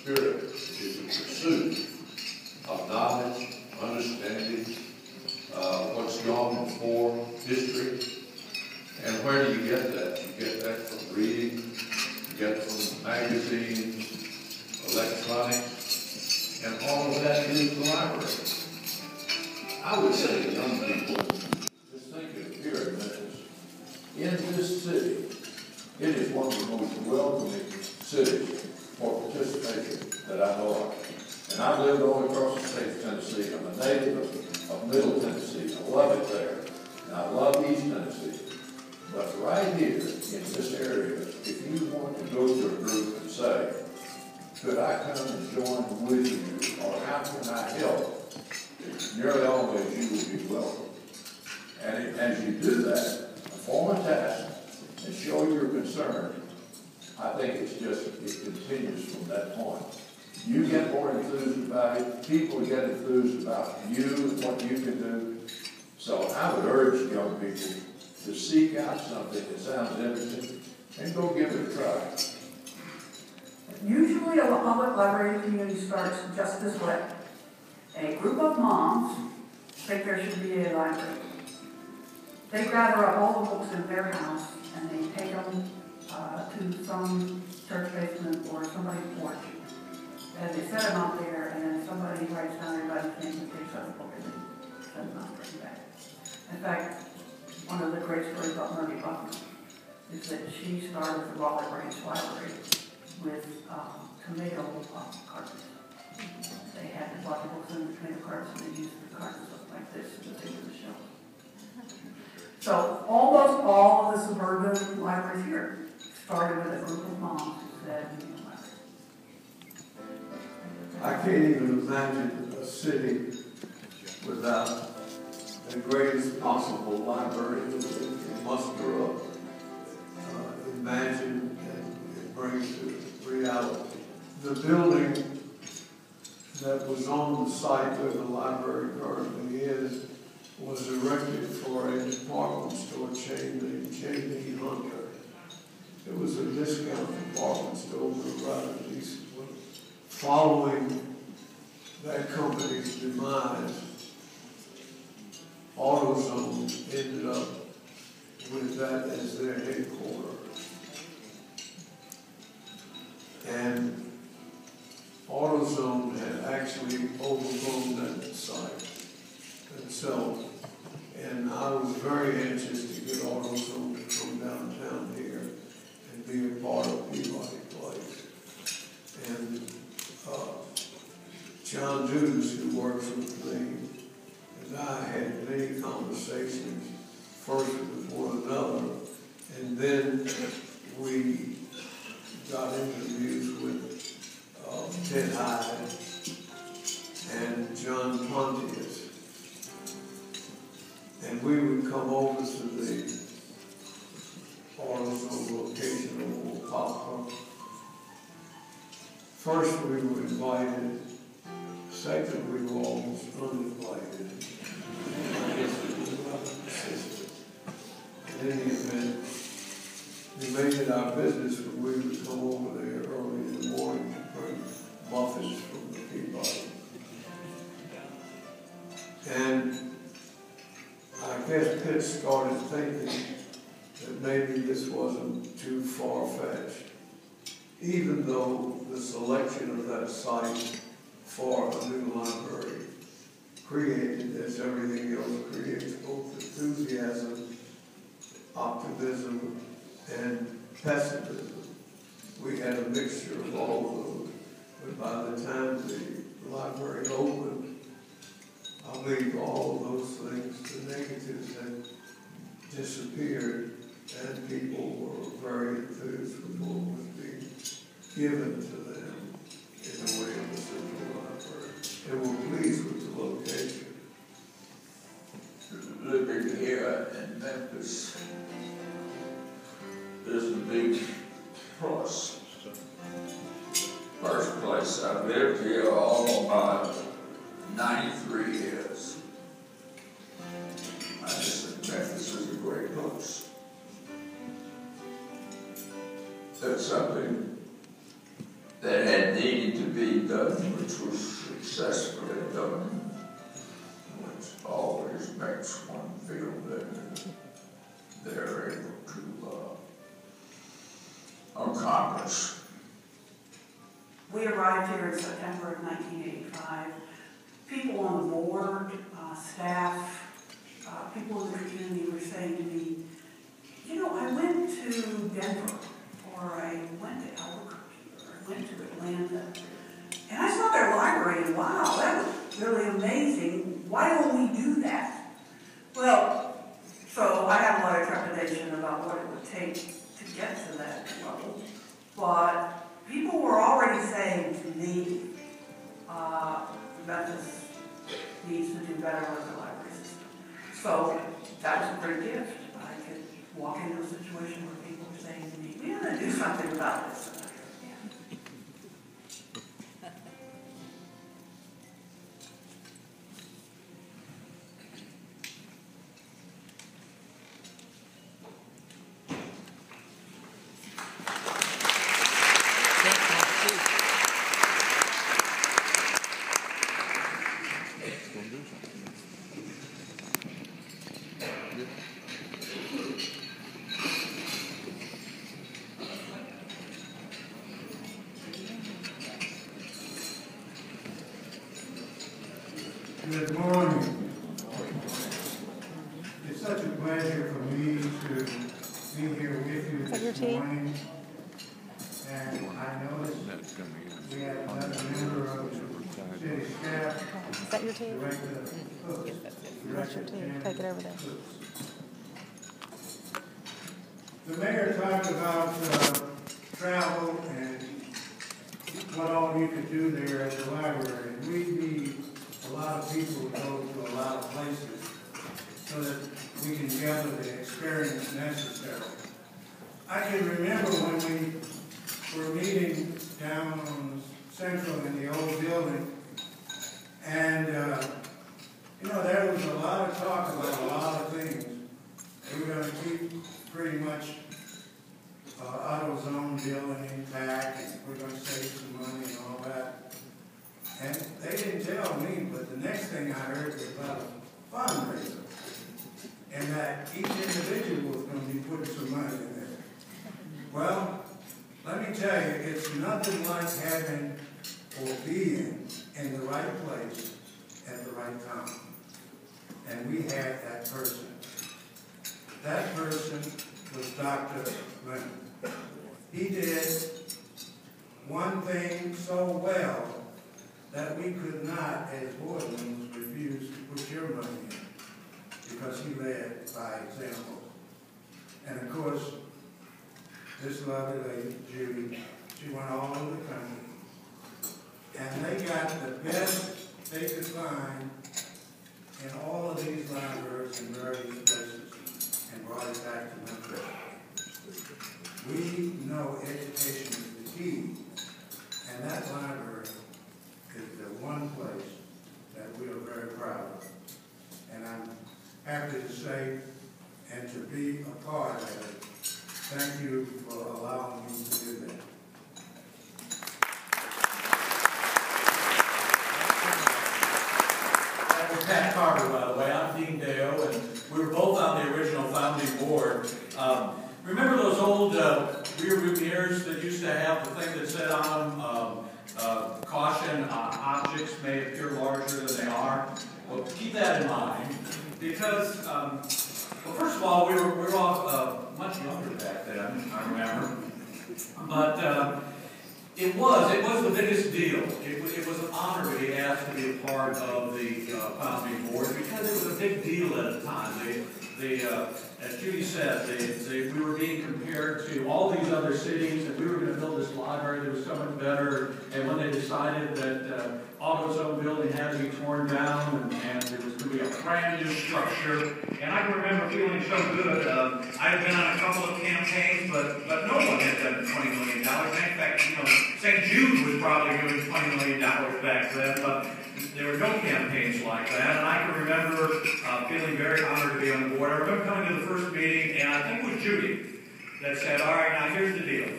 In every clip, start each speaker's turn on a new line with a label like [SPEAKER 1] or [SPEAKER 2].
[SPEAKER 1] spirit is the pursuit of knowledge, understanding, what's gone before, history. And where do you get that? You get that from reading, you get it from magazines, electronics, and all of that is the library. I would say to young people, just think of here in Memphis, in this city, it is one of the most welcoming cities for participation that I know of. And I've lived all across the state of Tennessee. I'm a native of Middle Tennessee. I love it there. And I love East Tennessee. But right here in this area, if you want to go to a group and say, could I come and join with you, or how can I help? Nearly always you will be welcome. And as you do that, perform a task and show your concern, I think it continues from that point. You get more enthused about it, people get enthused about you and what you can do. So I would urge young people to seek out something that sounds interesting and go give it a try.
[SPEAKER 2] Usually a public library community starts just this way. A group of moms think there should be a library. They gather up all the books in their house and they take them to some church basement or somebody's porch. And they set them out there, and then somebody writes down everybody's name and takes up a book and they send them out bring back. In fact, one of the great stories about Murray Buckner is that she started the Raleigh Branch Library with tomato cartons. They had to bought the books in the tomato cartons, and they used the cartons like this so that they were the shelf. So almost all of the suburban libraries here started with a group of moms who said,
[SPEAKER 3] I can't even imagine a city without the greatest possible library that it can muster up, imagine, and bring to reality. The building that was on the site where the library currently is was erected for a department store chain named J.B. Hunter. It was a discount department store with rather decent. Following that company's demise, AutoZone ended up with that as their headquarters. And AutoZone had actually overgrown that site itself. And I was very anxious to get AutoZone to come downtown here and be a part of Peabody Place. And John Dewes, who works with me, and I had many conversations, first with one another, and then we got interviews with Ted Hyde and John Pontius. And we would come over to the AutoZone location of Old Papa. First we were invited, second we were almost uninvited. I guess we were not insistent. In any event, we made it our business when we would come over there early in the morning to bring muffins from the Peabody. And I guess Pitt started thinking that maybe this wasn't too far-fetched, even though the selection of that site for a new library created, as everything else creates, both enthusiasm, optimism, and pessimism. We had a mixture of all of those, but by the time the library opened, I believe all of those things, the negatives had disappeared, and people were very enthused with what was being given to them in the way of the Central Library. And were pleased with the location.
[SPEAKER 4] Living here in Memphis is a big plus. First place, I've lived here all my 93 years. I just think Memphis is a great place. That's something that had needed to be done, which was successfully done, which always makes one feel that they're able to accomplish.
[SPEAKER 2] We arrived here in September of 1985. People on the board, staff, people in the community were saying to me, you know, I went to Denver, or I went to Albuquerque, or I went to Atlanta, and I saw their library, and wow, that was really amazing. Why don't we do that? Well, so I had a lot of trepidation about what it would take to get to that level, but people were already saying to me, Memphis needs to do better with the library system. So that was a great gift. I could walk into a situation where people were saying to me, we have to do something about this.
[SPEAKER 5] Good morning. It's such a pleasure for me to be here with you this morning. And I noticed we have another member of the city staff.
[SPEAKER 6] Is that your team?
[SPEAKER 5] Director Cooks.
[SPEAKER 6] That's your team. Take it over there.
[SPEAKER 5] The mayor talked about travel and what all you could do there at the library. And we need a lot of people to go to a lot of places so that we can gather the experience necessary. I can remember when we were meeting down on Central in the old building, and you know, there was a lot of talk about a lot of things. We were going to keep pretty much AutoZone building intact, and we're going to save some money and all that. And they didn't tell me, but the next thing I heard was about a fundraiser, and that each individual was going to be putting some money in there. Well, let me tell you, it's nothing like having or being in the right place at the right time. And we had that person. That person was Dr. Leonard. He did one thing so well that we could not, as board members, refuse to put your money in, because he led by example. And of course, this lovely lady, Judy, she went all over the country, and they got the best they could find in all of these libraries in various places and brought it back to Memphis. We know education is the key, and that library is the one place that we are very proud of. And I'm happy to say and to be a part of it. Thank you for allowing me to do that.
[SPEAKER 7] That was Pat Carter, by the way. I'm Dean Deo, and we were both on the original founding board. Remember those old rear view mirrors that used to have the thing that said on them, caution, objects may appear larger than they are? Well, keep that in mind, because, well, first of all, we were all much younger back then, I remember. But it was the biggest deal. It was an honor to be asked to be a part of the founding board, because it was a big deal at the time. As Judy said, we were being compared to all these other cities, and we were going to build this library that was so much better. And when they decided that AutoZone building had to be torn down, and there was going to be a brand new structure, and I can remember feeling so good. I had been on a couple of campaigns, but no one had done $20 million. In fact, you know, St. Jude was probably doing $20 million back then, but there were no campaigns like that, and I can remember feeling very honored to be on the board. I remember coming to the first meeting, and I think it was Judy that said, all right, now here's the deal.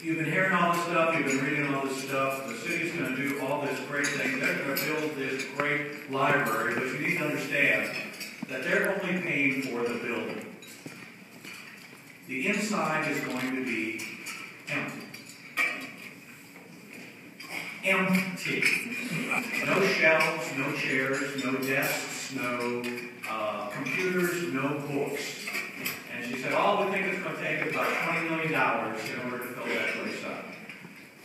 [SPEAKER 7] you've been hearing all this stuff, you've been reading all this stuff, the city's going to do all this great thing, they're going to build this great library, but you need to understand that they're only paying for the building. The inside is going to be empty. Empty. No shelves, no chairs, no desks, no computers, no books. And she said, all we think it's going to take is about $20 million in order to fill that place up.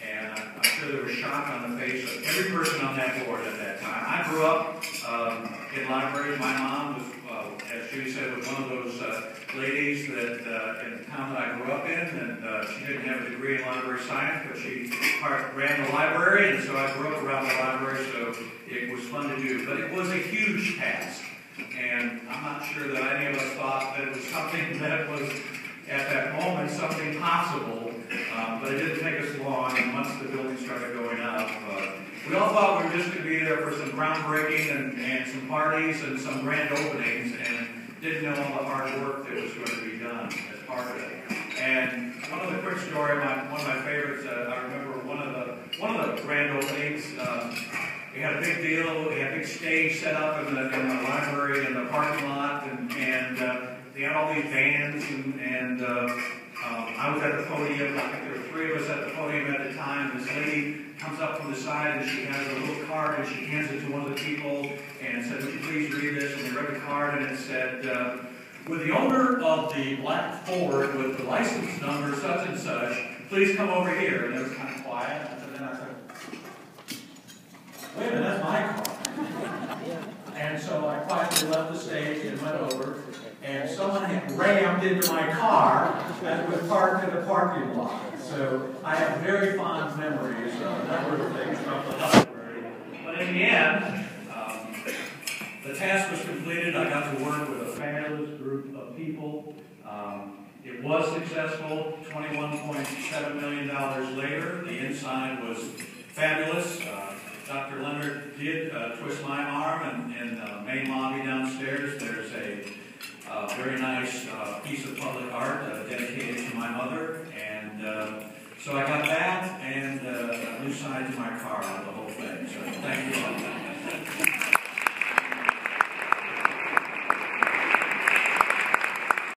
[SPEAKER 7] And I'm sure there was shock on the face of every person on that board at that time. I grew up in libraries. My mom was, as Judy said, was one of those ladies that in the town that I grew up in, and she didn't have a degree in library science, but she ran the library, and so I grew up around the library, so it was fun to do. But it was a huge task, and I'm not sure that any of us thought that it was something that was, at that moment, something possible, but it didn't take us long, and once the building started going up, we all thought we were just going to be there for some groundbreaking and some parties and some grand openings, and didn't know all the hard work that was going to be done as part of it. And one of the quick story, one of my favorites, I remember one of the grand openings. We had a big deal. We had a big stage set up in the library in the parking lot, and they had all these bands, and I was at the podium. I think there were 3 of us at the podium at the time. This lady comes up from the side, and she has a little card, and she hands it to one of the people, and said, would you please read this? And they read the card, and it said, would the owner of the black Ford with the license number such and such, please come over here? And it was kind of quiet, and then I said, wait a minute, that's my car. And so I quietly left the stage and went over, and someone had rammed into my car as it was parked in the parking lot. So I have very fond memories of a number of things from the library. But in the end, the task was completed. I got to work with a fabulous group of people. It was successful. $21.7 million later. The inside was fabulous. Dr. Leonard did twist my arm, and in the main lobby downstairs, there's a very nice piece of public art dedicated to my mother. And so I got that and a new sign to my car out of the whole thing. So thank you all.